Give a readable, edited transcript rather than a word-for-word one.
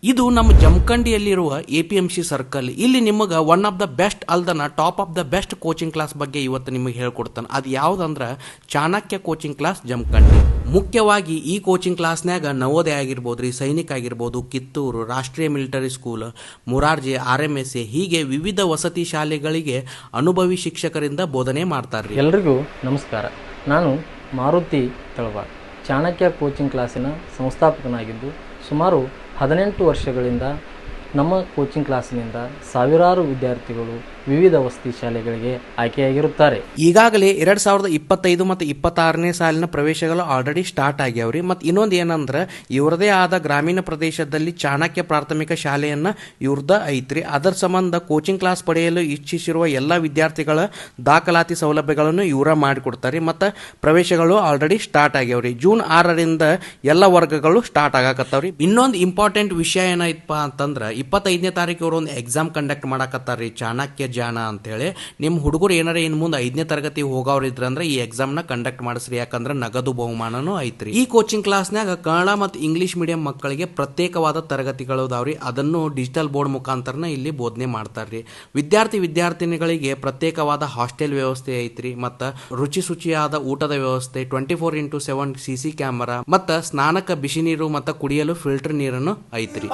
ಇದು ನಮ್ಮ ಜಮಖಂಡಿಯಲ್ಲಿರುವ APMC circle. ಇಲ್ಲಿ ನಿಮಗೆ ಒನ್ ಆಫ್ ದ ಬೆಸ್ಟ್ ಅಲ್ದನ top of the best coaching class ಬಗ್ಗೆ ಇವತ್ತು ನಿಮಗೆ ಹೇಳ್ಕೊಡ್ತಾನೆ. ಅದು ಯಾವ್ದಂದ್ರೆ ಚಾಣಕ್ಯ ಕೋಚಿಂಗ್ ಕ್ಲಾಸ್ ಜಮಖಂಡಿ. ಮುಖ್ಯವಾಗಿ ಈ ಕೋಚಿಂಗ್ ಕ್ಲಾಸ್ನಾಗ ನವೋದಯ ಆಗಿರ್ಬೋದು ರೀ, ಸೈನಿಕ್ ಆಗಿರ್ಬೋದು, ಕಿತ್ತೂರು, ರಾಷ್ಟ್ರೀಯ ಮಿಲಿಟರಿ ಸ್ಕೂಲ್, ಮುರಾರ್ಜಿ, RMSA ಹೀಗೆ ವಿವಿಧ ವಸತಿ ಶಾಲೆಗಳಿಗೆ ಅನುಭವಿ ಶಿಕ್ಷಕರಿಂದ ಬೋಧನೆ ಮಾಡ್ತಾರ್ರಿ. ಎಲ್ರಿಗೂ ನಮಸ್ಕಾರ. ನಾನು ಮಾರುತಿ ತಳವಾರ್, ಚಾಣಕ್ಯ ಕೋಚಿಂಗ್ ಕ್ಲಾಸಿನ ಸಂಸ್ಥಾಪಕನಾಗಿದ್ದು ಸುಮಾರು 18 ವರ್ಷಗಳಿಂದ ನಮ್ಮ ಕೋಚಿಂಗ್ ಕ್ಲಾಸಿನಿಂದ ಸಾವಿರಾರು ವಿದ್ಯಾರ್ಥಿಗಳು ವಿವಿಧ ವಸತಿ ಶಾಲೆಗಳಿಗೆ ಆಯ್ಕೆಯಾಗಿರುತ್ತಾರೆ. ಈಗಾಗಲೇ 2025 ಮತ್ತು 26ನೇ ಸಾಲಿನ ಪ್ರವೇಶಗಳು ಆಲ್ರೆಡಿ ಸ್ಟಾರ್ಟ್ ಆಗ್ಯಾವ್ರಿ. ಮತ್ತು ಇನ್ನೊಂದು ಏನಂದ್ರೆ ಇವ್ರದೇ ಆದ ಗ್ರಾಮೀಣ ಪ್ರದೇಶದಲ್ಲಿ ಚಾಣಕ್ಯ ಪ್ರಾಥಮಿಕ ಶಾಲೆಯನ್ನ ಇವ್ರದ ಐತ್ರಿ. ಅದರ ಸಂಬಂಧ ಕೋಚಿಂಗ್ ಕ್ಲಾಸ್ ಪಡೆಯಲು ಇಚ್ಛಿಸಿರುವ ಎಲ್ಲ ವಿದ್ಯಾರ್ಥಿಗಳ ದಾಖಲಾತಿ ಸೌಲಭ್ಯಗಳನ್ನು ಇವರ ಮಾಡಿಕೊಡ್ತಾರೆ. ಮತ್ತು ಪ್ರವೇಶಗಳು ಆಲ್ರೆಡಿ ಸ್ಟಾರ್ಟ್ ಆಗ್ಯಾವ್ರಿ. ಜೂನ್ 6ರಿಂದ ಎಲ್ಲ ವರ್ಗಗಳು ಸ್ಟಾರ್ಟ್ ಆಗಾಕತ್ತಾವ್ರಿ. ಇನ್ನೊಂದು ಇಂಪಾರ್ಟೆಂಟ್ ವಿಷಯ ಏನಾಯ್ತಪ್ಪ ಅಂತಂದ್ರೆ 25ನೇ ತಾರೀಕು ಇವರು ಒಂದು ಎಕ್ಸಾಮ್ ಕಂಡಕ್ಟ್ ಮಾಡಾಕತ್ತಾರ್ರಿ, ಚಾಣಕ್ಯ ಜಾನ ಅಂತೇಳಿ. ನಿಮ್ಮ ಹುಡುಗರು ಏನಾರ ಇನ್ ಮುಂದೆ 5ನೇ ತರಗತಿ ಹೋಗೋರು ಇದ್ರಂದ್ರೆ ಈ ಎಕ್ಸಾಮ್ ನ ಕಂಡಕ್ಟ್ ಮಾಡಿಸ್ರಿ, ಯಾಕಂದ್ರೆ ನಗದು ಬಹುಮಾನನೂ ಐತ್ರಿ. ಈ ಕೋಚಿಂಗ್ ಕ್ಲಾಸ್ನಾಗ ಕನ್ನಡ ಮತ್ತು ಇಂಗ್ಲಿಷ್ ಮೀಡಿಯಂ ಮಕ್ಕಳಿಗೆ ಪ್ರತ್ಯೇಕವಾದ ತರಗತಿಗಳು ಅದಾವ್ರಿ. ಅದನ್ನು ಡಿಜಿಟಲ್ ಬೋರ್ಡ್ ಮುಖಾಂತರನ ಇಲ್ಲಿ ಬೋಧನೆ ಮಾಡ್ತಾರ್ರಿ. ವಿದ್ಯಾರ್ಥಿನಿಗಳಿಗೆ ಪ್ರತ್ಯೇಕವಾದ ಹಾಸ್ಟೆಲ್ ವ್ಯವಸ್ಥೆ ಐತ್ರಿ. ಮತ್ತು ರುಚಿ ಶುಚಿಯಾದ ಊಟದ ವ್ಯವಸ್ಥೆ, 24x7 CC ಕ್ಯಾಮರಾ, ಮತ್ತು ಸ್ನಾನಕ್ಕೆ ಬಿಸಿ ನೀರು ಮತ್ತು ಕುಡಿಯಲು ಫಿಲ್ಟರ್ ನೀರನ್ನು ಐತ್ರಿ.